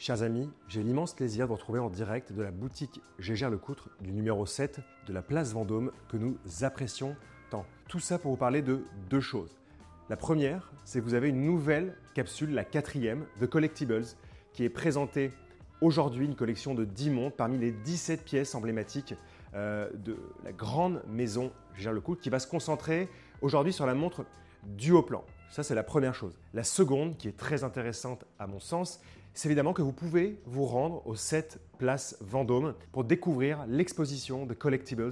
Chers amis, j'ai l'immense plaisir de vous retrouver en direct de la boutique Gégère Lecoutre du numéro 7 de la place Vendôme que nous apprécions tant. Tout ça pour vous parler de deux choses. La première, c'est que vous avez une nouvelle capsule, la 4e de Collectibles, qui est présentée aujourd'hui, une collection de 10 montres parmi les 17 pièces emblématiques de la grande maison Gégère Lecoutre qui va se concentrer aujourd'hui sur la montre du haut plan. Ça, c'est la première chose. La seconde, qui est très intéressante à mon sens, c'est évidemment que vous pouvez vous rendre au 7 place Vendôme pour découvrir l'exposition de Collectibles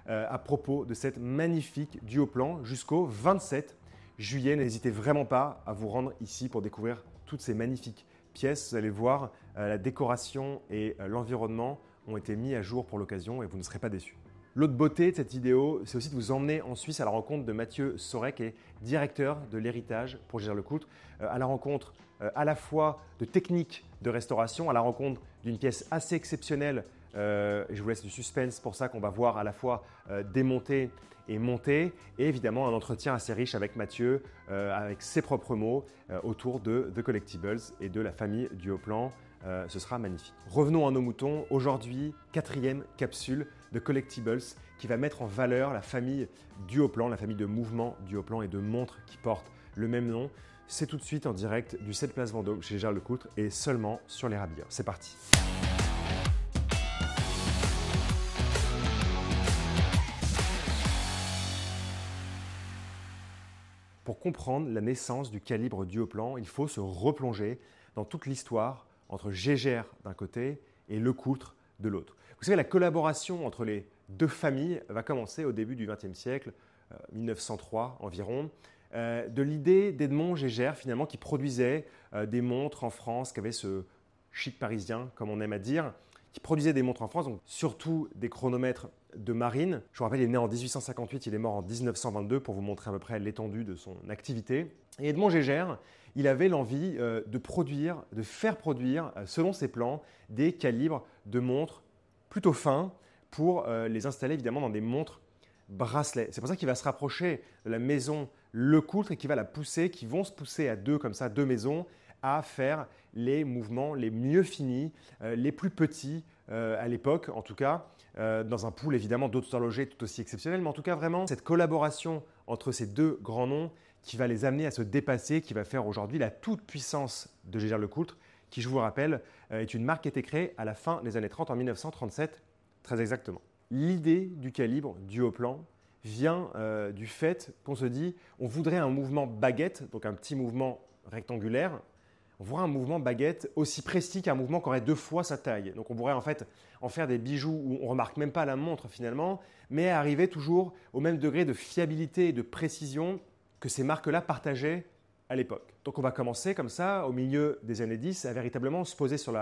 à propos de cette magnifique du haut plan jusqu'au 27 juillet. N'hésitez vraiment pas à vous rendre ici pour découvrir toutes ces magnifiques pièces. Vous allez voir, la décoration et l'environnement ont été mis à jour pour l'occasion et vous ne serez pas déçus. L'autre beauté de cette vidéo, c'est aussi de vous emmener en Suisse à la rencontre de Mathieu Sorek, qui est directeur de l'héritage pour Gégère Lecoutre, à la rencontre à la fois de techniques de restauration, à la rencontre d'une pièce assez exceptionnelle. Et je vous laisse du suspense pour ça qu'on va voir à la fois démonter et monter, et évidemment un entretien assez riche avec Mathieu, avec ses propres mots autour de The Collectibles et de la famille du haut plan. Ce sera magnifique. Revenons à nos moutons. Aujourd'hui, 4e capsule de Collectibles qui va mettre en valeur la famille du haut plan, la famille de mouvements du haut plan et de montres qui portent le même nom. C'est tout de suite en direct du 7 place Vendôme chez Gégère Lecoutre et seulement sur les Rabilleurs. C'est parti. Pour comprendre la naissance du calibre du haut plan, il faut se replonger dans toute l'histoire entre Gégère d'un côté et Lecoutre de l'autre. Vous savez, la collaboration entre les deux familles va commencer au début du XXe siècle, 1903 environ, de l'idée d'Edmond Gégère finalement qui produisait des montres en France, qui avait ce chic parisien, comme on aime à dire, qui produisait des montres en France, donc surtout des chronomètres de marine. Je vous rappelle, il est né en 1858, il est mort en 1922 pour vous montrer à peu près l'étendue de son activité. Et Edmond Gégère, il avait l'envie de faire produire, selon ses plans, des calibres de montres plutôt fins pour les installer évidemment dans des montres bracelets. C'est pour ça qu'il va se rapprocher de la maison Lecoutre et qui va la pousser, qui vont se pousser à deux comme ça, deux maisons, à faire les mouvements les mieux finis, les plus petits à l'époque en tout cas, dans un pool évidemment d'autres horlogers tout aussi exceptionnels, mais en tout cas vraiment cette collaboration entre ces deux grands noms qui va les amener à se dépasser, qui va faire aujourd'hui la toute-puissance de Gégère Lecoutre, qui je vous rappelle est une marque qui a été créée à la fin des années 30 en 1937 très exactement. L'idée du calibre du haut plan vient du fait qu'on se dit on voudrait un mouvement baguette, donc un petit mouvement rectangulaire. On voudrait un mouvement baguette aussi précis qu'un mouvement qui aurait 2 fois sa taille. Donc on pourrait en fait en faire des bijoux où on ne remarque même pas la montre finalement, mais arriver toujours au même degré de fiabilité et de précision que ces marques-là partageaient à l'époque. Donc on va commencer comme ça, au milieu des années 10, à véritablement se poser sur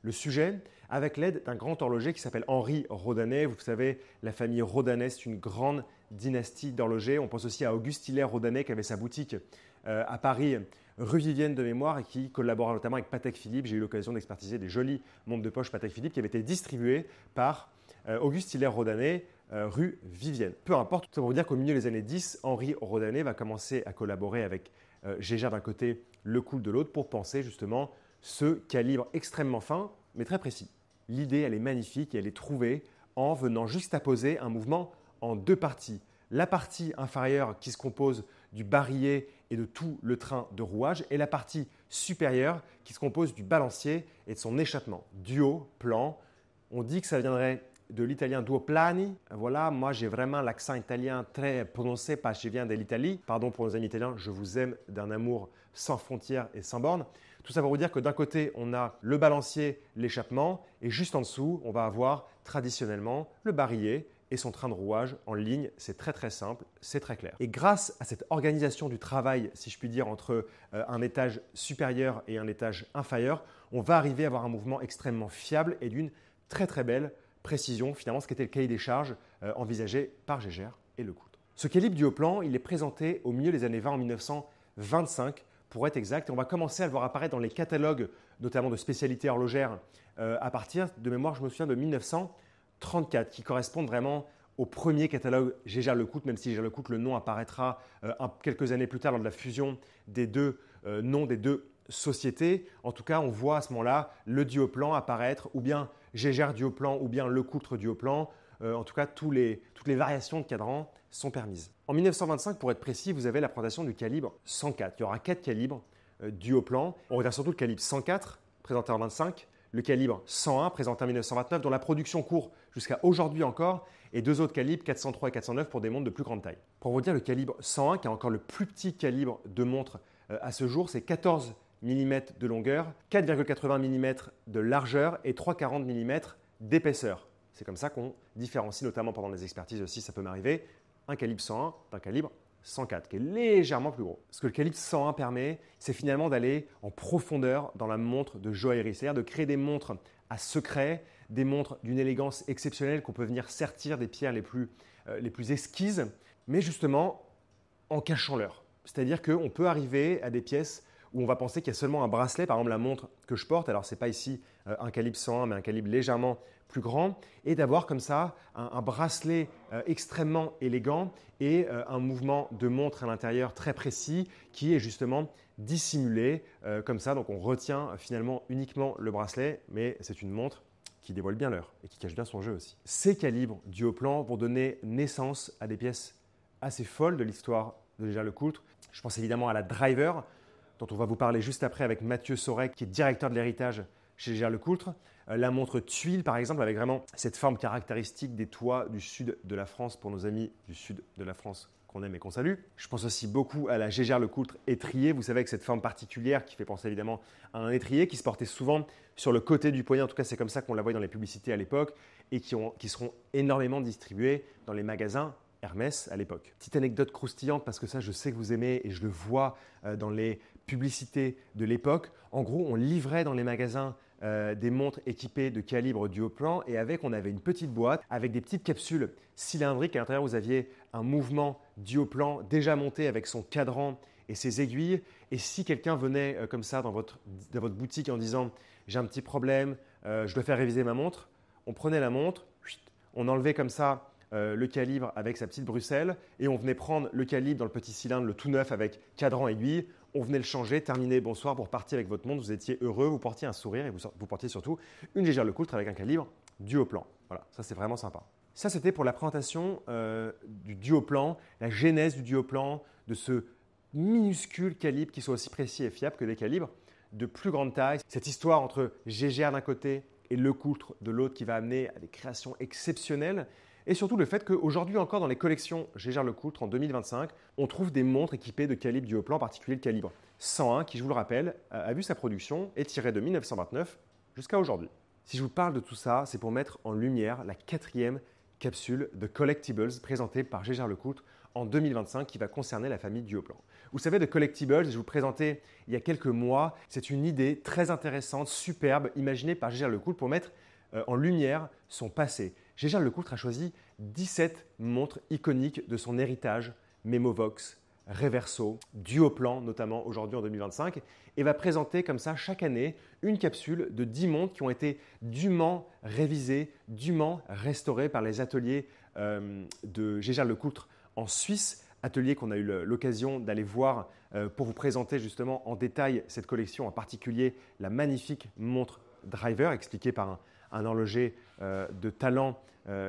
le sujet avec l'aide d'un grand horloger qui s'appelle Henri Rodinez. Vous savez, la famille Rodinez, c'est une grande dynastie d'horlogers. On pense aussi à Auguste Hilaire Rodinez qui avait sa boutique à Paris, rue Vivienne de mémoire et qui collabora notamment avec Patek Philippe. J'ai eu l'occasion d'expertiser des jolies montres de poche Patek Philippe qui avaient été distribuées par Auguste Hilaire Rodinez, rue Vivienne. Peu importe, ça pour vous dire qu'au milieu des années 10, Henri Rodinez va commencer à collaborer avec Gégère d'un côté, Lecoutre de l'autre pour penser justement ce calibre extrêmement fin mais très précis. L'idée, elle est magnifique et elle est trouvée en venant juxtaposer un mouvement en 2 parties. La partie inférieure qui se compose du barillet et de tout le train de rouage et la partie supérieure qui se compose du balancier et de son échappement. Duo, plan. On dit que ça viendrait de l'italien duo plani. Voilà, moi j'ai vraiment l'accent italien très prononcé parce que je viens de l'Italie. Pardon pour nos amis italiens, je vous aime d'un amour sans frontières et sans bornes. Tout ça pour vous dire que d'un côté, on a le balancier, l'échappement et juste en dessous, on va avoir traditionnellement le barillet et son train de rouage en ligne. C'est très très simple, c'est très clair. Et grâce à cette organisation du travail, si je puis dire, entre un étage supérieur et un étage inférieur, on va arriver à avoir un mouvement extrêmement fiable et d'une très très belle précision, finalement, ce qui était le cahier des charges envisagé par Gégère et Lecoutre. Ce calibre du haut plan, il est présenté au milieu des années 20, en 1925, pour être exact. Et on va commencer à le voir apparaître dans les catalogues, notamment de spécialités horlogères, à partir de mémoire, je me souviens, de 1934, qui correspondent vraiment au premier catalogue Gégère Lecoutre, même si Gégère Lecoutre, le nom apparaîtra quelques années plus tard lors de la fusion des deux noms des deux société. En tout cas, on voit à ce moment-là le Dioplan apparaître, ou bien Gégère Dioplan, ou bien le Coultre Dioplan. En tout cas, toutes les variations de cadran sont permises. En 1925, pour être précis, vous avez la présentation du calibre 104. Il y aura 4 calibres Dioplan. On retient surtout le calibre 104, présenté en 25, le calibre 101, présenté en 1929, dont la production court jusqu'à aujourd'hui encore, et 2 autres calibres, 403 et 409, pour des montres de plus grande taille. Pour vous dire, le calibre 101, qui est encore le plus petit calibre de montre à ce jour, c'est 14 mm de longueur, 4,80 mm de largeur et 3,40 mm d'épaisseur. C'est comme ça qu'on différencie, notamment pendant les expertises aussi, ça peut m'arriver, un calibre 101 d'un calibre 104, qui est légèrement plus gros. Ce que le calibre 101 permet, c'est finalement d'aller en profondeur dans la montre de joaillerie, c'est-à-dire de créer des montres à secret, des montres d'une élégance exceptionnelle qu'on peut venir sertir des pierres les plus exquises, mais justement en cachant l'heure. C'est-à-dire qu'on peut arriver à des pièces où on va penser qu'il y a seulement un bracelet, par exemple la montre que je porte, alors ce n'est pas ici un calibre 101, mais un calibre légèrement plus grand, et d'avoir comme ça un bracelet extrêmement élégant et un mouvement de montre à l'intérieur très précis qui est justement dissimulé comme ça. Donc on retient finalement uniquement le bracelet, mais c'est une montre qui dévoile bien l'heure et qui cache bien son jeu aussi. Ces calibres Dioplan vont donner naissance à des pièces assez folles de l'histoire de Gégère Lecoultre. Je pense évidemment à la Driver, dont on va vous parler juste après avec Mathieu Sorek, qui est directeur de l'héritage chez Gégère Lecoultre. La montre Tuile, par exemple, avec vraiment cette forme caractéristique des toits du sud de la France, pour nos amis du sud de la France qu'on aime et qu'on salue. Je pense aussi beaucoup à la Gégère Lecoultre étrier, vous savez, avec cette forme particulière qui fait penser évidemment à un étrier qui se portait souvent sur le côté du poignet. En tout cas, c'est comme ça qu'on la voit dans les publicités à l'époque et qui seront énormément distribuées dans les magasins Hermès à l'époque. Petite anecdote croustillante, parce que ça, je sais que vous aimez et je le vois dans les publicités de l'époque. En gros, on livrait dans les magasins des montres équipées de calibre Dioplan et on avait une petite boîte avec des petites capsules cylindriques. À l'intérieur, vous aviez un mouvement Dioplan déjà monté avec son cadran et ses aiguilles. Et si quelqu'un venait comme ça dans votre boutique en disant « j'ai un petit problème, je dois faire réviser ma montre », on prenait la montre, on enlevait comme ça le calibre avec sa petite Bruxelles et on venait prendre le calibre dans le petit cylindre, le tout neuf avec cadran aiguille. On venait le changer, terminer, bonsoir, vous repartiez avec votre montre, vous étiez heureux, vous portiez un sourire et vous portiez surtout une Gégère Lecoultre avec un calibre Dioplan. Voilà, ça c'est vraiment sympa. Ça c'était pour la présentation du Dioplan, la genèse du Dioplan, de ce minuscule calibre qui soit aussi précis et fiable que des calibres de plus grande taille. Cette histoire entre Gégère d'un côté et Lecoultre de l'autre qui va amener à des créations exceptionnelles. Et surtout le fait qu'aujourd'hui encore dans les collections Gégère Lecoultre en 2025, on trouve des montres équipées de calibre Dioplan, en particulier le calibre 101 qui, je vous le rappelle, a vu sa production et tiré de 1929 jusqu'à aujourd'hui. Si je vous parle de tout ça, c'est pour mettre en lumière la 4e capsule de Collectibles présentée par Gégère Lecoultre en 2025 qui va concerner la famille Dioplan. Vous savez, de Collectibles, je vous le présentais il y a quelques mois, c'est une idée très intéressante, superbe, imaginée par Gégère Lecoultre pour mettre en lumière son passé. Gégère Lecoultre a choisi 17 montres iconiques de son héritage, Memovox, Reverso, Dioplan notamment aujourd'hui en 2025 et va présenter comme ça chaque année une capsule de 10 montres qui ont été dûment révisées, dûment restaurées par les ateliers de Gégère Lecoultre en Suisse, atelier qu'on a eu l'occasion d'aller voir pour vous présenter justement en détail cette collection, en particulier la magnifique montre Driver expliquée par un horloger de talent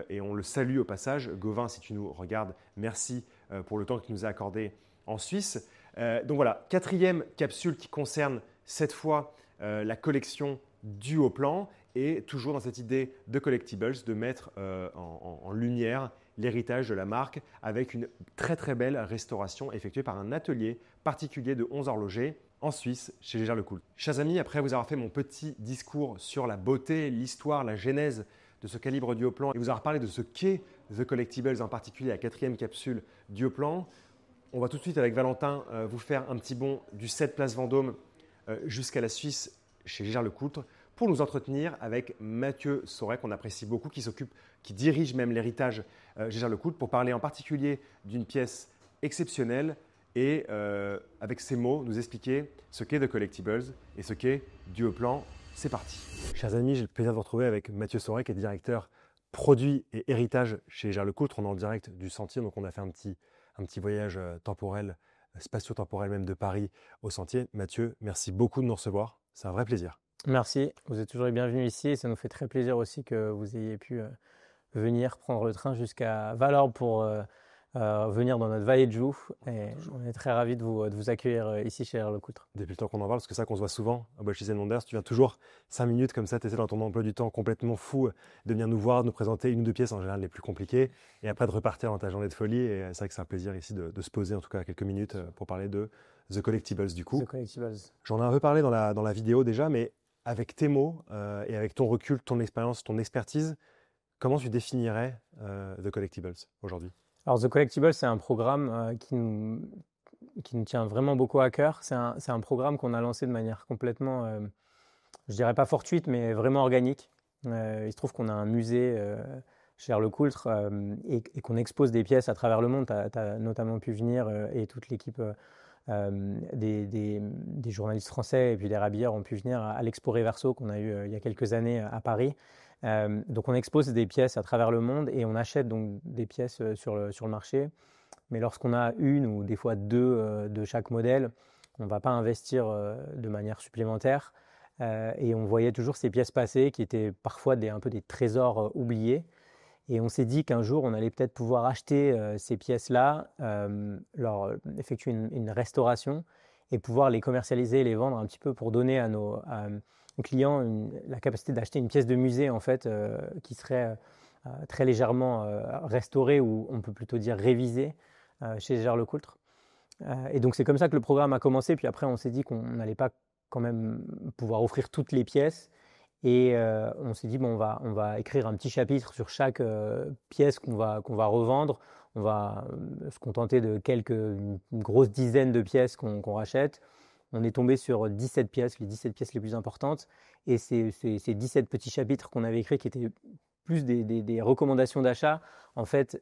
et on le salue au passage. Gauvin, si tu nous regardes, merci pour le temps qu'il nous a accordé en Suisse. Donc voilà, 4e capsule qui concerne cette fois la collection Dioplan et toujours dans cette idée de Collectibles de mettre en lumière l'héritage de la marque avec une très très belle restauration effectuée par un atelier particulier de 11 horlogers en Suisse, chez Gégère Lecoultre. Chers amis, après vous avoir fait mon petit discours sur la beauté, l'histoire, la genèse de ce calibre Dioplan et vous avoir parlé de ce qu'est The Collectibles, en particulier la 4e capsule Dioplan, on va tout de suite avec Valentin vous faire un petit bond du 7 Place Vendôme jusqu'à la Suisse chez Gégère Lecoultre pour nous entretenir avec Mathieu Sorek, qu'on apprécie beaucoup, qui dirige même l'héritage Gégère Lecoultre, pour parler en particulier d'une pièce exceptionnelle et avec ces mots, nous expliquer ce qu'est The Collectibles et ce qu'est Dioplan. C'est parti. Chers amis, j'ai le plaisir de vous retrouver avec Mathieu Sorek, qui est directeur produit et héritage chez Gégère Lecoultre. On est en direct du Sentier, donc on a fait un petit voyage temporel spatio-temporel même de Paris au Sentier. Mathieu, merci beaucoup de nous recevoir. C'est un vrai plaisir. Merci, vous êtes toujours les bienvenus ici et ça nous fait très plaisir aussi que vous ayez pu venir prendre le train jusqu'à Valorbe pour venir dans notre vallée de Joux. Et on est très ravis de vous accueillir ici chez Gérard-Lecoutre. Depuis le temps qu'on en parle, parce que c'est ça qu'on se voit souvent à Bois-Chez Monders, tu viens toujours 5 minutes comme ça, tu essaies dans ton emploi du temps complètement fou de venir nous voir, de nous présenter une ou deux pièces en général les plus compliquées et après de repartir dans ta journée de folie. Et c'est vrai que c'est un plaisir ici de se poser en tout cas quelques minutes pour parler de The Collectibles du coup. The Collectibles. J'en ai un peu parlé dans la vidéo déjà, mais avec tes mots et avec ton recul, ton expérience, ton expertise, comment tu définirais The Collectibles aujourd'hui? Alors The Collectibles, c'est un programme qui nous tient vraiment beaucoup à cœur. C'est un programme qu'on a lancé de manière complètement, je dirais pas fortuite, mais vraiment organique. Il se trouve qu'on a un musée chez Gérard-Lecoutre et qu'on expose des pièces à travers le monde. Tu as notamment pu venir et toute l'équipe des journalistes français et puis des rabilleurs ont pu venir à l'Expo Reverso qu'on a eu il y a quelques années à Paris. Donc on expose des pièces à travers le monde et on achète donc des pièces sur le marché. Mais lorsqu'on a une ou des fois deux de chaque modèle, on ne va pas investir de manière supplémentaire. Et on voyait toujours ces pièces passer qui étaient parfois un peu des trésors oubliés. Et on s'est dit qu'un jour, on allait peut-être pouvoir acheter ces pièces-là, leur effectuer une restauration et pouvoir les commercialiser et les vendre un petit peu pour donner à nos clients la capacité d'acheter une pièce de musée en fait, qui serait très légèrement restaurée ou on peut plutôt dire révisée chez Gérard-Lecoutre. Et donc c'est comme ça que le programme a commencé. Puis après, on s'est dit qu'on n'allait pas quand même pouvoir offrir toutes les pièces. Et on s'est dit, bon, on va écrire un petit chapitre sur chaque pièce qu'on va revendre. On va se contenter de une grosse dizaine de pièces qu'on rachète. On est tombé sur 17 pièces, les 17 pièces les plus importantes. Et ces 17 petits chapitres qu'on avait écrits, qui étaient plus des recommandations d'achat, en fait,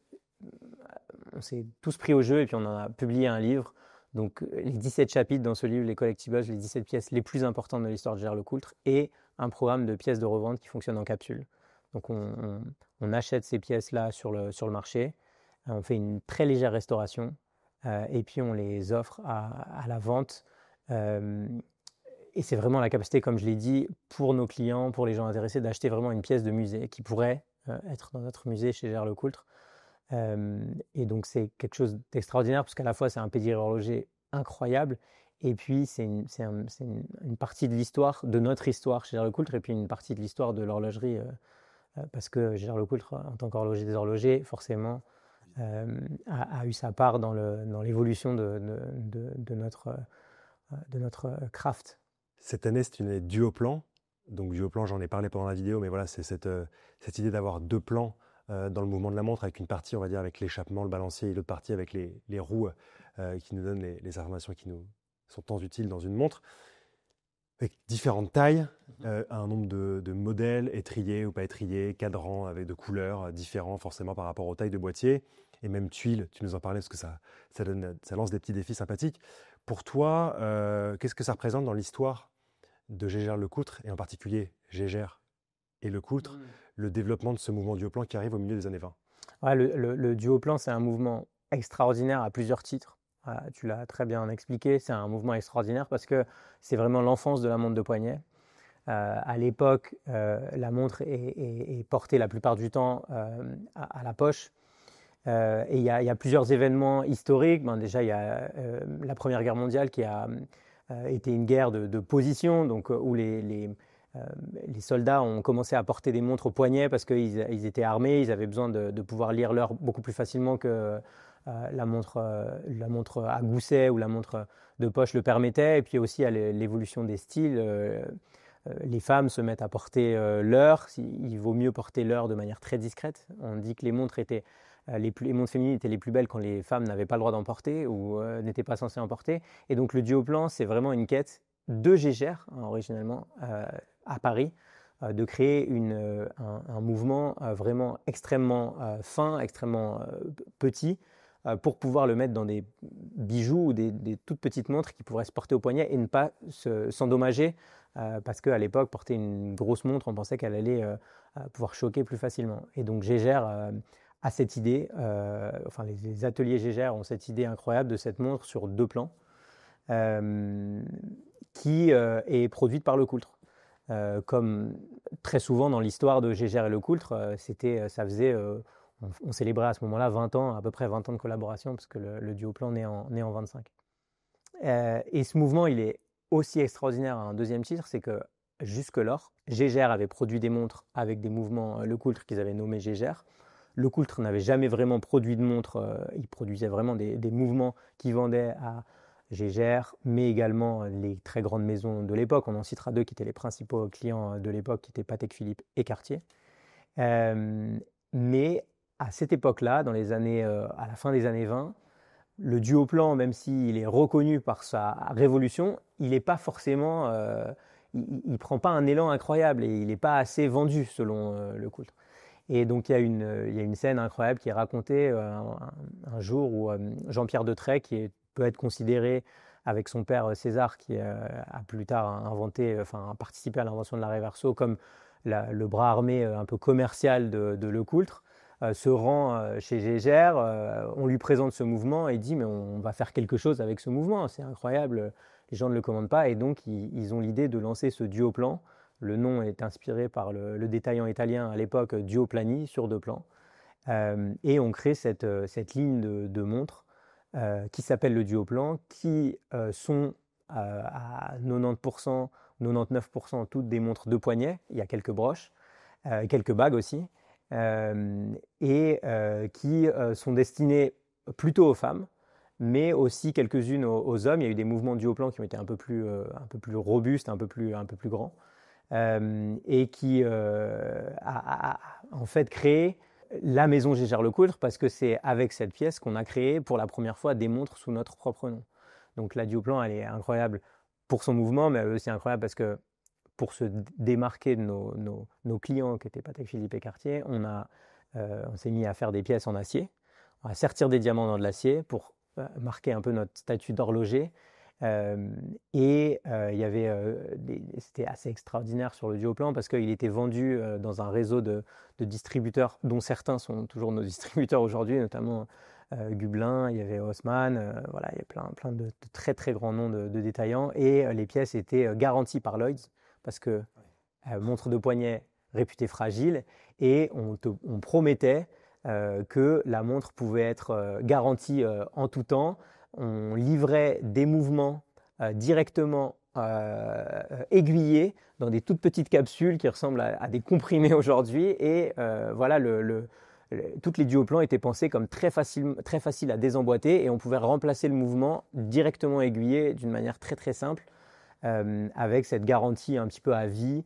on s'est tous pris au jeu et puis on en a publié un livre. Donc les 17 chapitres dans ce livre, les collectibles, les 17 pièces les plus importantes de l'histoire de Gérard-Lecoutre et un programme de pièces de revente qui fonctionne en capsule. Donc on achète ces pièces-là sur le marché, on fait une très légère restauration et puis on les offre à la vente. Et c'est vraiment la capacité, comme je l'ai dit, pour nos clients, pour les gens intéressés, d'acheter vraiment une pièce de musée qui pourrait être dans notre musée chez Gérard-Lecoutre. Et donc c'est quelque chose d'extraordinaire parce qu'à la fois c'est un pédigré horloger incroyable et puis c'est une partie de l'histoire, de notre histoire chez Gérard-Lecoutre et puis une partie de l'histoire de l'horlogerie parce que Gérard-Lecoutre en tant qu'horloger des horlogers forcément a eu sa part dans l'évolution de notre craft. Cette année, c'est une année duo-plan. Donc duo-plan, j'en ai parlé pendant la vidéo, mais voilà, c'est cette idée d'avoir deux plans dans le mouvement de la montre, avec une partie, on va dire, avec l'échappement, le balancier, et l'autre partie avec les roues qui nous donnent les informations qui nous sont tant utiles dans une montre. Avec différentes tailles, un nombre de modèles, étriés ou pas étriés, cadrans avec de couleurs différents forcément par rapport aux tailles de boîtier, et même tuiles, tu nous en parlais parce que ça lance des petits défis sympathiques. Pour toi, qu'est-ce que ça représente dans l'histoire de Gégère-Lecoutre, et en particulier Gégère et Lecoutre, le développement de ce mouvement duo-plan qui arrive au milieu des années 20? Ouais, le duo-plan, c'est un mouvement extraordinaire à plusieurs titres. Tu l'as très bien expliqué, c'est un mouvement extraordinaire parce que c'est vraiment l'enfance de la montre de poignet. À l'époque, la montre est portée la plupart du temps à la poche. Et il y a plusieurs événements historiques. Déjà, il y a la Première Guerre mondiale qui a été une guerre de position, donc, où les soldats ont commencé à porter des montres au poignet parce qu'ils étaient armés, ils avaient besoin de pouvoir lire l'heure beaucoup plus facilement que la montre à gousset ou la montre de poche le permettait. Et puis aussi à l'évolution des styles, les femmes se mettent à porter l'heure. Il vaut mieux porter l'heure de manière très discrète. On dit que les montres féminines étaient les plus belles quand les femmes n'avaient pas le droit d'en porter ou n'étaient pas censées en porter. Et donc le duo-plan, c'est vraiment une quête de Gégère, originellement, à Paris, de créer un mouvement vraiment extrêmement fin, extrêmement petit, pour pouvoir le mettre dans des bijoux ou des toutes petites montres qui pourraient se porter au poignet et ne pas s'endommager, parce qu'à l'époque, porter une grosse montre, on pensait qu'elle allait pouvoir choquer plus facilement. Et donc Gégère a cette idée, enfin les ateliers Gégère ont cette idée incroyable de cette montre sur 2 plans qui est produite par Lecoultre. Comme très souvent dans l'histoire de Gégère et Lecoultre, on célébrait à ce moment-là 20 ans, à peu près 20 ans de collaboration, parce que le duo-plan naît en 25. Et ce mouvement, il est aussi extraordinaire à un deuxième titre, c'est que jusque-lors, Gégère avait produit des montres avec des mouvements Lecoultre qu'ils avaient nommés Gégère. Lecoultre n'avait jamais vraiment produit de montres, il produisait vraiment des mouvements qui vendaient à Gégère, mais également les très grandes maisons de l'époque. On en citera 2 qui étaient les principaux clients de l'époque, qui étaient Patek Philippe et Cartier. Mais à cette époque-là, à la fin des années 20, le duo-plan, même s'il est reconnu par sa révolution, il n'est pas forcément, il ne prend pas un élan incroyable et il n'est pas assez vendu selon Lecoultre. Et donc il y a une scène incroyable qui est racontée un jour où Jean-Pierre Detray, qui peut être considéré avec son père César, qui a plus tard participé à l'invention de l'arrêt verso, comme le bras armé un peu commercial de Lecoultre, se rend chez Gégère, on lui présente ce mouvement et dit mais on va faire quelque chose avec ce mouvement, c'est incroyable, les gens ne le commandent pas, et donc ils ont l'idée de lancer ce duo-plan. Le nom est inspiré par le détaillant italien à l'époque Duoplani, sur 2 plans, et on crée cette ligne de montres qui s'appelle le duo-plan, qui sont à 90%, 99% toutes des montres de poignet. Il y a quelques broches, quelques bagues aussi, et qui sont destinées plutôt aux femmes, mais aussi quelques-unes aux hommes. Il y a eu des mouvements duo-plan qui ont été un peu plus robustes, un peu plus grands, et qui a en fait créé la maison Gégère-Lecoultre, parce que c'est avec cette pièce qu'on a créé pour la première fois des montres sous notre propre nom. Donc la duo-plan, elle est incroyable pour son mouvement, mais elle est aussi incroyable parce que pour se démarquer de nos clients qui étaient Patek Philippe et Cartier, on s'est mis à faire des pièces en acier, à sertir des diamants dans de l'acier pour marquer un peu notre statut d'horloger. Il y avait c'était assez extraordinaire sur le duo-plan parce qu'il était vendu dans un réseau de distributeurs dont certains sont toujours nos distributeurs aujourd'hui, notamment Gubelin, il y avait Haussmann, voilà, il y a plein de très très grands noms de détaillants, et les pièces étaient garanties par Lloyds parce que montre de poignet réputée fragile, et on promettait que la montre pouvait être garantie en tout temps. On livrait des mouvements directement aiguillés dans des toutes petites capsules qui ressemblent à des comprimés aujourd'hui, et voilà, toutes les duo-plans étaient pensés comme très faciles à désemboîter, et on pouvait remplacer le mouvement directement aiguillé d'une manière très très simple, avec cette garantie un petit peu à vie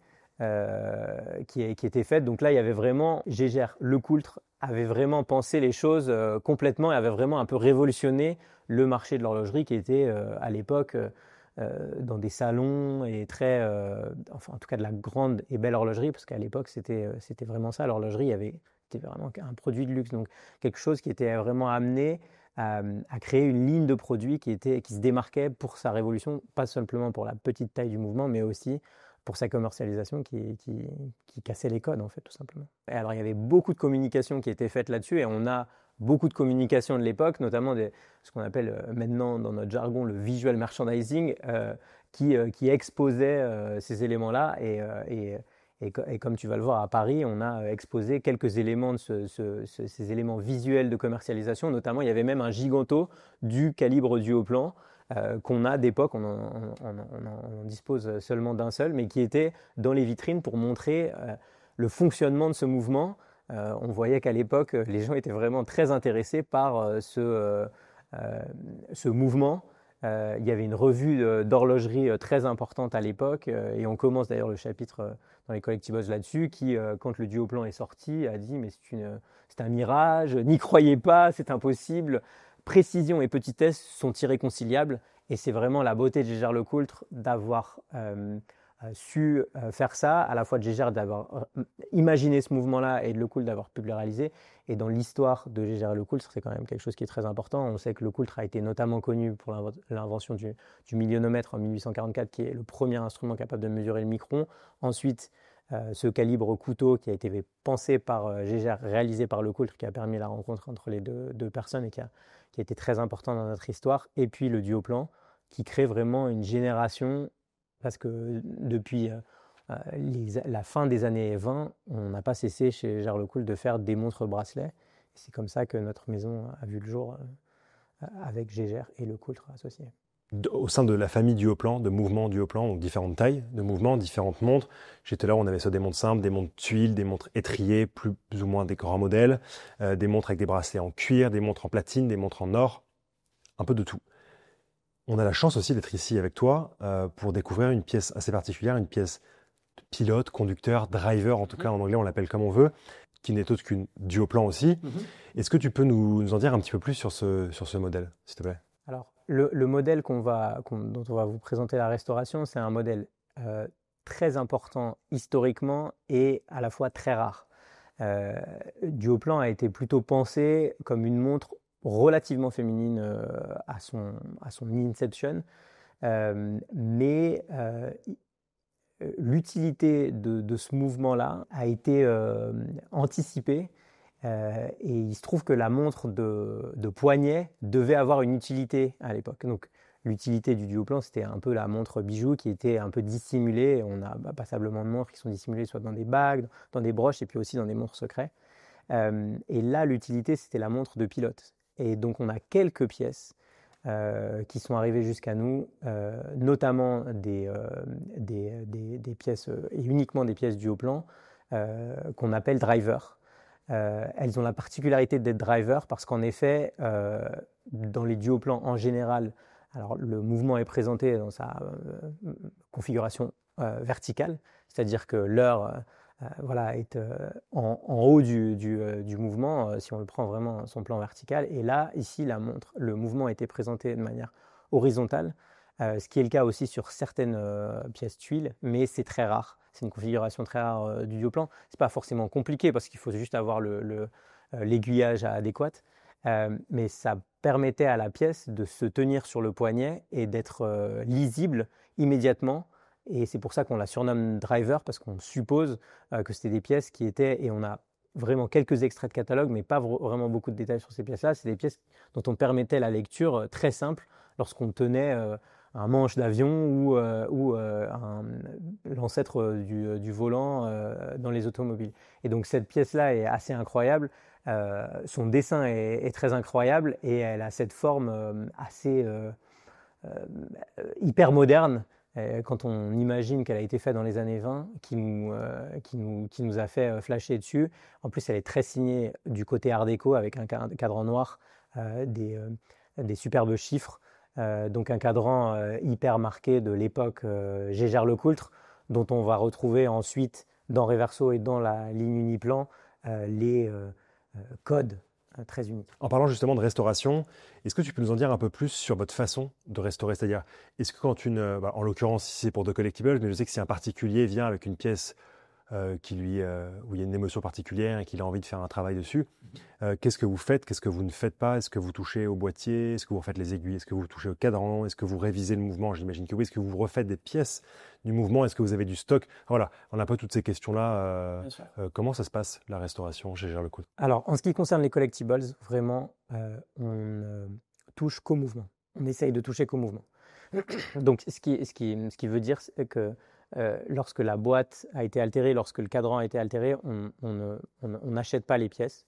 qui était faite. Donc là, il y avait vraiment, Gégère Lecoultre avait vraiment pensé les choses complètement, et avait vraiment un peu révolutionné le marché de l'horlogerie, qui était à l'époque dans des salons, et en tout cas de la grande et belle horlogerie, parce qu'à l'époque c'était vraiment ça, l'horlogerie, c'était vraiment un produit de luxe, donc quelque chose qui était vraiment amené à créer une ligne de produits qui se démarquait pour sa révolution, pas simplement pour la petite taille du mouvement, mais aussi pour sa commercialisation qui cassait les codes, en fait, tout simplement. Et alors, il y avait beaucoup de communication qui était faite là-dessus, et on a beaucoup de communication de l'époque, notamment ce qu'on appelle maintenant dans notre jargon le visual merchandising, qui exposait ces éléments-là, et comme tu vas le voir à Paris, on a exposé quelques éléments de ces éléments visuels de commercialisation. Notamment, il y avait même un giganto du calibre duo-plan qu'on a d'époque, on en dispose seulement d'un seul, mais qui était dans les vitrines pour montrer le fonctionnement de ce mouvement. On voyait qu'à l'époque, les gens étaient vraiment très intéressés par ce mouvement. Il y avait une revue d'horlogerie très importante à l'époque, et on commence d'ailleurs le chapitre dans les Collectibles là-dessus, qui, quand le duo-plan est sorti, a dit « mais c'est un mirage, n'y croyez pas, c'est impossible ». Précision et petitesse sont irréconciliables, et c'est vraiment la beauté de Gégère Lecoultre d'avoir su faire ça, à la fois de Gégère d'avoir imaginé ce mouvement-là, et de Lecoultre d'avoir pu le réaliser. Et dans l'histoire de Gégère Lecoultre, c'est quand même quelque chose qui est très important. On sait que Lecoultre a été notamment connu pour l'invention du millionomètre en 1844, qui est le premier instrument capable de mesurer le micron. Ensuite, ce calibre couteau qui a été pensé par Gégère, réalisé par Lecoultre, qui a permis la rencontre entre les deux personnes et qui a été très important dans notre histoire, et puis le duo-plan, qui crée vraiment une génération, parce que depuis la fin des années 20, on n'a pas cessé chez Gégère Lecoultre de faire des montres bracelets. C'est comme ça que notre maison a vu le jour avec Gégère et Lecoultre associés. Au sein de la famille Duoplan, de mouvements Duoplan, donc différentes tailles de mouvements, différentes montres. Chez tout à l'heure, on avait soit des montres simples, des montres tuiles, des montres étriées, plus ou moins des grands modèles, des montres avec des bracelets en cuir, des montres en platine, des montres en or, un peu de tout. On a la chance aussi d'être ici avec toi pour découvrir une pièce assez particulière, une pièce de pilote, conducteur, driver, en tout cas en anglais on l'appelle comme on veut, qui n'est autre qu'une Duoplan aussi. Est-ce que tu peux nous en dire un petit peu plus sur ce modèle, s'il te plaît? Alors, le modèle dont on va vous présenter la restauration, c'est un modèle très important historiquement et à la fois très rare. Duoplan a été plutôt pensé comme une montre relativement féminine à son inception, mais l'utilité de ce mouvement-là a été anticipée. Et il se trouve que la montre de poignet devait avoir une utilité à l'époque. Donc l'utilité du Duoplan, c'était un peu la montre bijou qui était un peu dissimulée. On a passablement de montres qui sont dissimulées soit dans des bagues, dans des broches et puis aussi dans des montres secrets. Et là, l'utilité, c'était la montre de pilote. Et donc on a quelques pièces qui sont arrivées jusqu'à nous, notamment des pièces, et uniquement des pièces Duoplan, qu'on appelle driver. Elles ont la particularité d'être driver parce qu'en effet, dans les duoplans en général, alors le mouvement est présenté dans sa configuration verticale, c'est-à-dire que l'heure est en haut du mouvement, si on le prend vraiment son plan vertical. Et là, ici, le mouvement a été présenté de manière horizontale, ce qui est le cas aussi sur certaines pièces tuiles, mais c'est très rare. C'est une configuration très rare du Duoplan. Ce n'est pas forcément compliqué parce qu'il faut juste avoir l'aiguillage adéquat, mais ça permettait à la pièce de se tenir sur le poignet et d'être lisible immédiatement. Et c'est pour ça qu'on la surnomme driver, parce qu'on suppose que c'était des pièces qui étaient, et on a vraiment quelques extraits de catalogue, mais pas vraiment beaucoup de détails sur ces pièces-là. C'est des pièces dont on permettait la lecture très simple lorsqu'on tenait un manche d'avion ou l'ancêtre du volant dans les automobiles. Et donc cette pièce-là est assez incroyable. Son dessin est très incroyable et elle a cette forme assez hyper moderne. Quand on imagine qu'elle a été faite dans les années 20, qui nous a fait flasher dessus. En plus, elle est très signée du côté art déco avec un cadran noir, des superbes chiffres. Donc un cadran hyper marqué de l'époque Gégère Lecoultre, dont on va retrouver ensuite dans Reverso et dans la ligne Uniplan les codes très uniques. En parlant justement de restauration, est-ce que tu peux nous en dire un peu plus sur votre façon de restaurer? C'est-à-dire, est-ce que quand en l'occurrence, si c'est pour The Collectibles, mais je sais que si un particulier vient avec une pièce où il y a une émotion particulière et qu'il a envie de faire un travail dessus, qu'est-ce que vous faites? Qu'est-ce que vous ne faites pas? Est-ce que vous touchez au boîtier? Est-ce que vous refaites les aiguilles? Est-ce que vous touchez au cadran? Est-ce que vous révisez le mouvement? J'imagine que oui. Est-ce que vous refaites des pièces du mouvement? Est-ce que vous avez du stock? Voilà, on a un peu toutes ces questions-là. Comment ça se passe, la restauration chez Gégère Lecoultre? Alors, en ce qui concerne les collectibles, vraiment, on ne touche qu'au mouvement. On essaye de toucher qu'au mouvement. Donc, ce qui veut dire que lorsque la boîte a été altérée, lorsque le cadran a été altéré, on n'achète pas les pièces.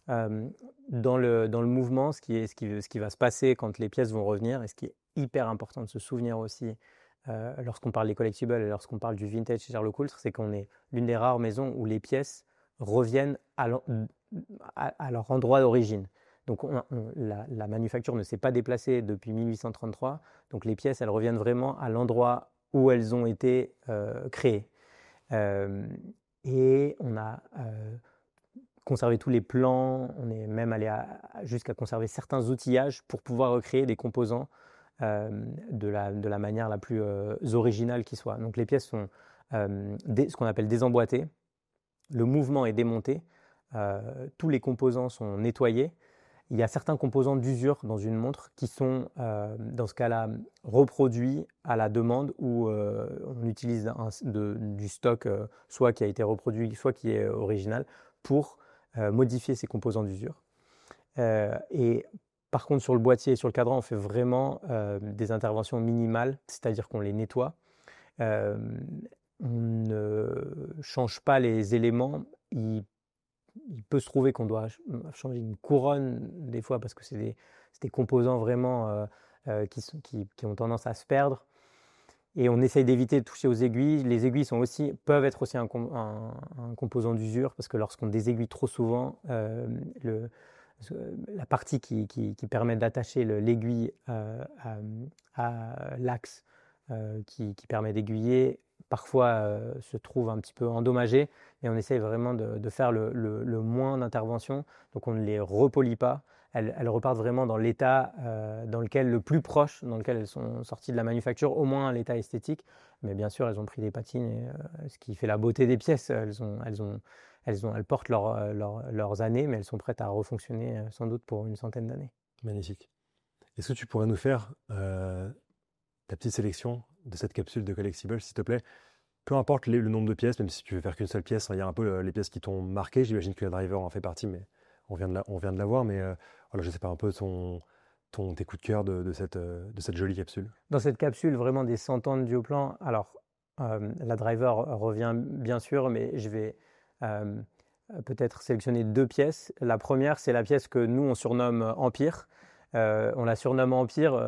Dans le mouvement, ce qui va se passer quand les pièces vont revenir, et ce qui est hyper important de se souvenir aussi lorsqu'on parle des collectibles et lorsqu'on parle du vintage chez Gégère Lecoultre, c'est qu'on est l'une des rares maisons où les pièces reviennent à leur endroit d'origine. Donc la manufacture ne s'est pas déplacée depuis 1833, donc les pièces, elles reviennent vraiment à l'endroit où elles ont été créées. Et on a conservé tous les plans, on est même allé jusqu'à conserver certains outillages pour pouvoir recréer des composants de la manière la plus originale qui soit. Donc les pièces sont ce qu'on appelle désemboîtées, le mouvement est démonté, tous les composants sont nettoyés il y a certains composants d'usure dans une montre qui sont, dans ce cas-là, reproduits à la demande ou on utilise du stock, soit qui a été reproduit, soit qui est original, pour modifier ces composants d'usure. Et par contre, sur le boîtier et sur le cadran, on fait vraiment des interventions minimales, c'est-à-dire qu'on les nettoie. On ne change pas les éléments. Il peut se trouver qu'on doit changer une couronne des fois parce que c'est des composants vraiment qui ont tendance à se perdre. Et on essaye d'éviter de toucher aux aiguilles. Les aiguilles peuvent être aussi un composant d'usure parce que lorsqu'on désaiguille trop souvent, la partie qui permet d'attacher l'aiguille à l'axe qui permet d'aiguiller, parfois se trouve un petit peu endommagée, et on essaye vraiment de faire le moins d'interventions. Donc on ne les repolit pas. Elles repartent vraiment dans l'état dans lequel le plus proche, dans lequel elles sont sorties de la manufacture, au moins à l'état esthétique. Mais bien sûr, elles ont pris des patines, et ce qui fait la beauté des pièces. Elles portent leurs années, mais elles sont prêtes à refonctionner sans doute pour une centaine d'années. Magnifique. Est-ce que tu pourrais nous faire ta petite sélection de cette capsule de Collectibles, s'il te plaît? Peu importe le nombre de pièces, même si tu veux faire qu'une seule pièce, il y a un peu les pièces qui t'ont marqué. J'imagine que la driver en fait partie, mais on vient de la voir. Mais voilà, je ne sais pas, un peu tes coups de cœur de cette jolie capsule. Dans cette capsule, vraiment des 100 ans de Dioplan, alors la driver revient bien sûr, mais je vais peut-être sélectionner 2 pièces. La première, c'est la pièce que nous, on surnomme Empire. On la surnomme Empire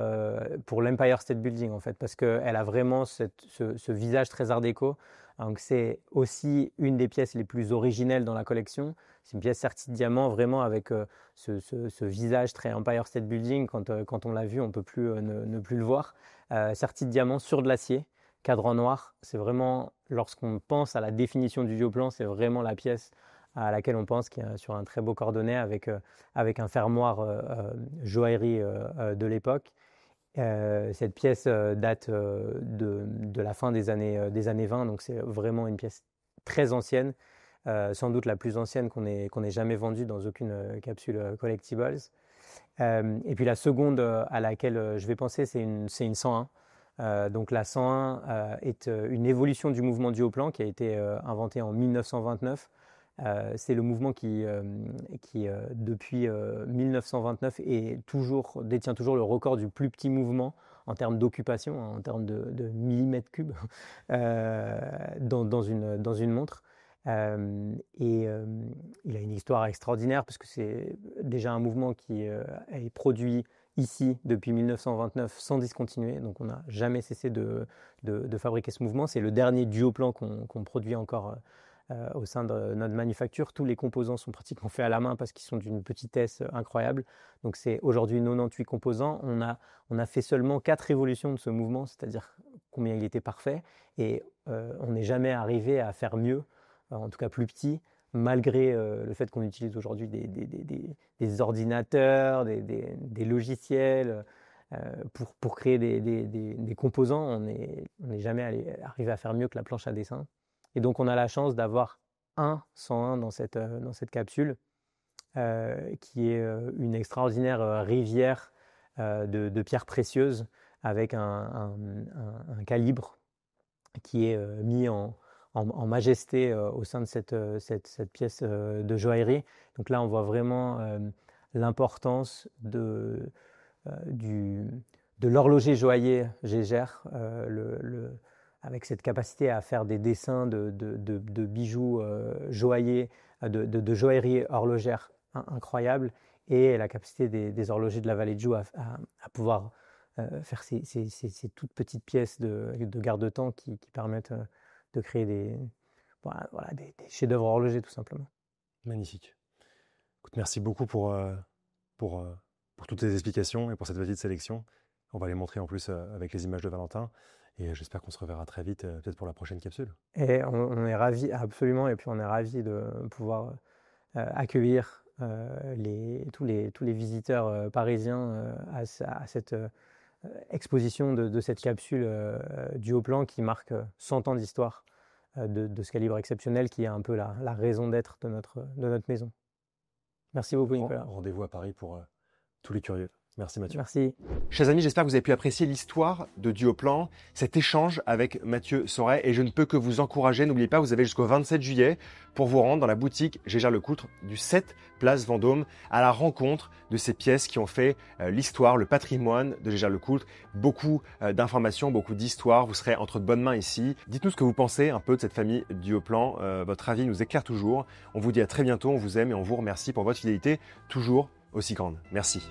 pour l'Empire State Building, en fait, parce qu'elle a vraiment ce visage très art déco. Donc, c'est aussi une des pièces les plus originelles dans la collection. C'est une pièce sertie de diamant, vraiment avec ce visage très Empire State Building. Quand on l'a vu, on ne peut plus ne plus le voir. Sertie de diamant sur de l'acier, cadran noir. C'est vraiment, lorsqu'on pense à la définition du Dioplan, c'est vraiment la pièce à laquelle on pense, qui est sur un très beau cordonnet avec un fermoir joaillerie de l'époque. Cette pièce date de la fin des années 20, donc c'est vraiment une pièce très ancienne, sans doute la plus ancienne qu'on ait jamais vendue dans aucune capsule Collectibles. Et puis la seconde à laquelle je vais penser, c'est une 101. Donc la 101 est une évolution du mouvement Dioplan qui a été inventé en 1929. C'est le mouvement qui depuis 1929 détient toujours le record du plus petit mouvement en termes d'occupation, en termes de millimètres cubes dans une montre. Il a une histoire extraordinaire parce que c'est déjà un mouvement qui est produit ici depuis 1929 sans discontinuer, donc on n'a jamais cessé de fabriquer ce mouvement. C'est le dernier duoplan qu'on produit encore au sein de notre manufacture. Tous les composants sont pratiquement faits à la main parce qu'ils sont d'une petitesse incroyable. Donc c'est aujourd'hui 98 composants. On a fait seulement 4 évolutions de ce mouvement, c'est-à-dire combien il était parfait, et on n'est jamais arrivé à faire mieux, en tout cas plus petit, malgré le fait qu'on utilise aujourd'hui des ordinateurs, des logiciels pour créer des composants. On n'est jamais arrivé à faire mieux que la planche à dessin. Et donc, on a la chance d'avoir un 101 dans cette capsule, qui est une extraordinaire rivière de pierres précieuses avec un calibre qui est mis en majesté au sein de cette pièce de joaillerie. Donc là, on voit vraiment l'importance de l'horloger joaillier Gégère, avec cette capacité à faire des dessins de bijoux joailliers, de joaillerie horlogère incroyable, et la capacité des horlogers de la vallée de Joux à pouvoir faire ces toutes petites pièces de garde-temps qui permettent de créer des chefs-d'œuvre horlogers, tout simplement. Magnifique. Écoute, merci beaucoup pour toutes tes explications et pour cette petite sélection. On va les montrer en plus avec les images de Valentin. Et j'espère qu'on se reverra très vite, peut-être pour la prochaine capsule. Et on est ravis, absolument, et puis on est ravis de pouvoir accueillir tous les visiteurs parisiens à cette exposition de cette capsule Dioplan qui marque 100 ans d'histoire de ce calibre exceptionnel, qui est un peu la raison d'être de notre maison. Merci beaucoup, Nicolas. Rendez-vous à Paris pour tous les curieux. Merci Mathieu. Merci. Chers amis, j'espère que vous avez pu apprécier l'histoire de Duoplan, cet échange avec Mathieu Sauret, et je ne peux que vous encourager. N'oubliez pas, vous avez jusqu'au 27 juillet pour vous rendre dans la boutique Gégère-Lecoultre du 7 place Vendôme à la rencontre de ces pièces qui ont fait l'histoire, le patrimoine de Gégère-Lecoultre. Beaucoup d'informations, beaucoup d'histoires. Vous serez entre de bonnes mains ici. Dites-nous ce que vous pensez un peu de cette famille Duoplan. Votre avis nous éclaire toujours. On vous dit à très bientôt, on vous aime et on vous remercie pour votre fidélité toujours aussi grande. Merci.